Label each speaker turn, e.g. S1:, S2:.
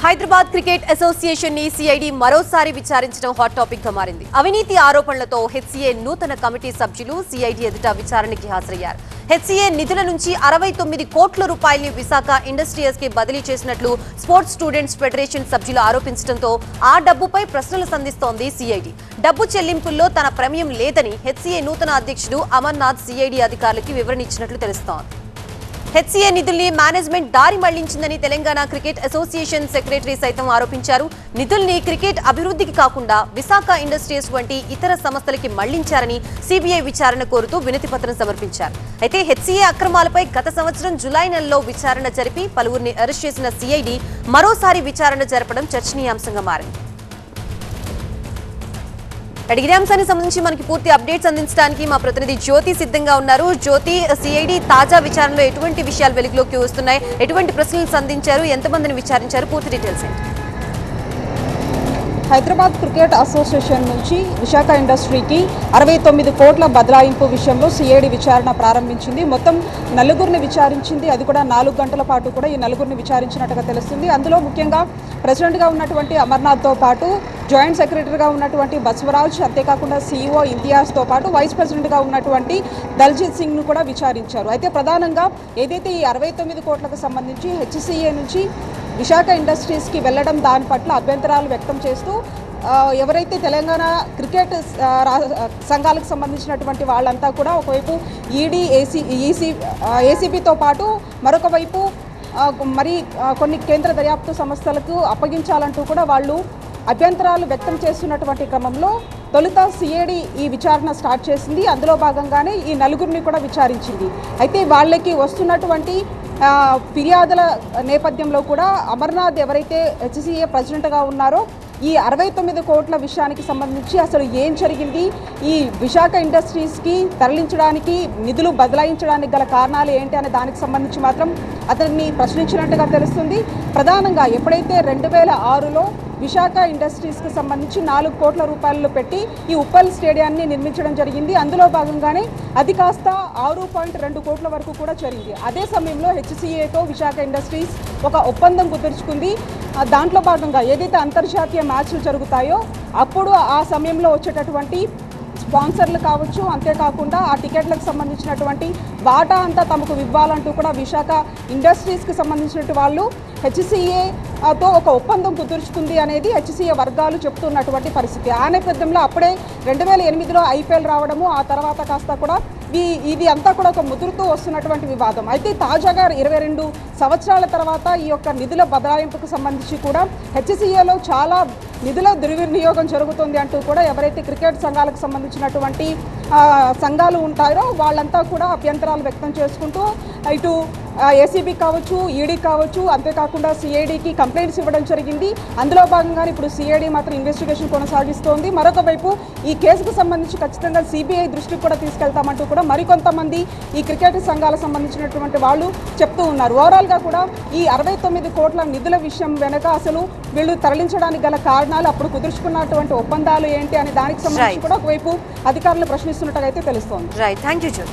S1: Hyderabad cricket association ని CID మరోసారి విచారించడం hot topic గా మారింది. అవినీతి ఆరోపణలతో హెచ్సిఏ నూతన కమిటీ సభ్యులు సిఐడి ఎదుట విచారణకి హాజరయ్యారు. హెచ్సిఏ నిధుల నుంచి 69 కోట్ల రూపాయల్ని విశాఖ ఇండస్ట్రియల్స్ కి బదిలీ చేసినట్లు స్పోర్ట్స్ స్టూడెంట్స్ ఫెడరేషన్ సభ్యులు ఆరోపించడంతో ఆ డబ్బుపై ప్రశ్నలు సంధిస్తోంది సిఐడి. డబ్బు చెల్లింపుల్లో తన ప్రమేయం లేదని హెచ్సిఏ నూతన అధ్యక్షుడు అమర్నాథ్ సిఐడి అధికారులకి వివరణ ఇచ్చినట్లు తెలుస్తోంది. హెచ్సిఏ నిధుల్ని మేనేజ్మెంట్ దారి మళ్లించిందని తెలంగాణ క్రికెట్ అసోసియేషన్ సెక్రటరీ సైతం ఆరోపించారు. నిధుల్ని క్రికెట్ అభివృద్ధికి కాకుండా విశాఖ ఇండస్ట్రీస్ వంటి ఇతర సంస్థలకి మళ్లించారని సిబిఐ విచారణ కోరుతూ వినతి పత్రం సమర్పించారు. అయితే హెచ్సిఏ అక్రమాలపై గత సంవత్సరం జులై నెలలో విచారణ జరిపి పలువురిని అరెస్ట్ చేసిన సిఐడి మరోసారి విచారణ జరపడం చర్చనీయాంశంగా మారింది. ఇదే అంశానికి సంబంధించి మనకి పూర్తి అప్డేట్స్ అందించడానికి మా ప్రతినిధి జ్యోతి సిద్ధంగా ఉన్నారు. జ్యోతి, సిఐడి తాజా విచారణలో ఎటువంటి విషయాలు వెలుగులోకి వస్తున్నాయి, ఎటువంటి ప్రశ్నలు సంధించారు, ఎంతమందిని విచారించారు, పూర్తి డీటెయిల్స్ ఏంటి?
S2: హైదరాబాద్ క్రికెట్ అసోసియేషన్ నుంచి విశాఖ ఇండస్ట్రీకి 69 కోట్ల బదలాయింపు విషయంలో సిఐడి విచారణ ప్రారంభించింది. మొత్తం నలుగురిని విచారించింది. అది కూడా 4 గంటల పాటు కూడా ఈ నలుగురిని విచారించినట్టుగా తెలుస్తుంది. అందులో ముఖ్యంగా ప్రెసిడెంట్గా ఉన్నటువంటి అమర్నాథ్తో పాటు జాయింట్ సెక్రటరీగా ఉన్నటువంటి బసవరాజ్, అంతేకాకుండా సిఇఓ ఇంతియాజ్తో పాటు వైస్ ప్రెసిడెంట్గా ఉన్నటువంటి దల్జిత్ సింగ్ను కూడా విచారించారు. అయితే ప్రధానంగా ఏదైతే ఈ 69 కోట్లకు సంబంధించి హెచ్సిఏ నుంచి విశాఖ ఇండస్ట్రీస్కి వెళ్ళడం దాని పట్ల అభ్యంతరాలు వ్యక్తం చేస్తూ ఎవరైతే తెలంగాణ క్రికెట్ సంఘాలకు సంబంధించినటువంటి వాళ్ళంతా కూడా ఒకవైపు ఈడీ ఏసీబీతో పాటు మరొక వైపు మరి కొన్ని కేంద్ర దర్యాప్తు సంస్థలకు అప్పగించాలంటూ కూడా వాళ్ళు అభ్యంతరాలు వ్యక్తం చేస్తున్నటువంటి క్రమంలో తొలుత సిఐడి ఈ విచారణ స్టార్ట్ చేసింది. అందులో భాగంగానే ఈ నలుగురిని కూడా విచారించింది. అయితే వాళ్ళకి వస్తున్నటువంటి ఫిర్యాదుల నేపథ్యంలో కూడా అమర్నాథ్ ఎవరైతే హెచ్సిఏ ప్రెసిడెంట్గా ఉన్నారో ఈ 69 కోట్ల విషయానికి సంబంధించి అసలు ఏం జరిగింది, ఈ విశాఖ ఇండస్ట్రీస్కి తరలించడానికి నిధులు బదలాయించడానికి గల కారణాలు ఏంటి అనే దానికి సంబంధించి మాత్రం అతన్ని ప్రశ్నించినట్టుగా తెలుస్తుంది. ప్రధానంగా ఎప్పుడైతే 2006లో విశాఖ ఇండస్ట్రీస్కి సంబంధించి 4 కోట్ల రూపాయలు పెట్టి ఈ ఉప్పల్ స్టేడియాన్ని నిర్మించడం జరిగింది. అందులో భాగంగానే అది కాస్త 6.2 కోట్ల వరకు కూడా జరిగింది. అదే సమయంలో హెచ్సిఏతో విశాఖ ఇండస్ట్రీస్ ఒక ఒప్పందం కుదుర్చుకుంది. దాంట్లో భాగంగా ఏదైతే అంతర్జాతీయ మ్యాచ్లు జరుగుతాయో అప్పుడు ఆ సమయంలో వచ్చేటటువంటి స్పాన్సర్లు కావచ్చు, అంతేకాకుండా ఆ టికెట్లకు సంబంధించినటువంటి వాటా అంతా తమకు ఇవ్వాలంటూ కూడా విశాఖ ఇండస్ట్రీస్కి సంబంధించినటువంటి వాళ్ళు హెచ్సిఏతో ఒక ఒప్పందం కుదుర్చుకుంది అనేది హెచ్సిఏ వర్గాలు చెప్తున్నటువంటి పరిస్థితి. ఆ నేపథ్యంలో అప్పుడే 2008లో ఐపీఎల్ రావడము, ఆ తర్వాత కాస్త కూడా ఇది అంతా కూడా ఒక ముదురుతూ వస్తున్నటువంటి వివాదం. అయితే తాజాగా 22 సంవత్సరాల తర్వాత ఈ యొక్క నిధుల బదలాయింపుకు సంబంధించి కూడా హెచ్సిఏలో చాలా నిధుల దుర్వినియోగం జరుగుతుంది అంటూ కూడా ఎవరైతే క్రికెట్ సంఘాలకు సంబంధించినటువంటి సంఘాలు ఉంటారో వాళ్ళంతా కూడా అభ్యంతరాలు వ్యక్తం చేసుకుంటూ ఇటు ఏసీబీ కావచ్చు, ఈడీ కావచ్చు, అంతేకాకుండా సిఐడికి కంప్లైంట్స్ ఇవ్వడం జరిగింది. అందులో భాగంగానే ఇప్పుడు సిఐడి మాత్రం ఇన్వెస్టిగేషన్ కొనసాగిస్తోంది. మరొక వైపు ఈ కేసుకు సంబంధించి ఖచ్చితంగా సిబిఐ దృష్టికి కూడా తీసుకెళ్తామంటూ కూడా మరికొంతమంది ఈ క్రికెట్ సంఘాలకు సంబంధించినటువంటి వాళ్ళు చెప్తూ ఉన్నారు. ఓవరాల్గా కూడా ఈ 69 కోట్ల నిధుల విషయం వెనక అసలు వీళ్ళు తరలించడానికి గల కారణాలు, అప్పుడు కుదుర్చుకున్నటువంటి ఒప్పందాలు ఏంటి అనే దానికి సంబంధించి కూడా ఒకవైపు అధికారులు ప్రశ్నిస్తున్నట్టుగా అయితే తెలుస్తోంది.
S1: Right, thank you.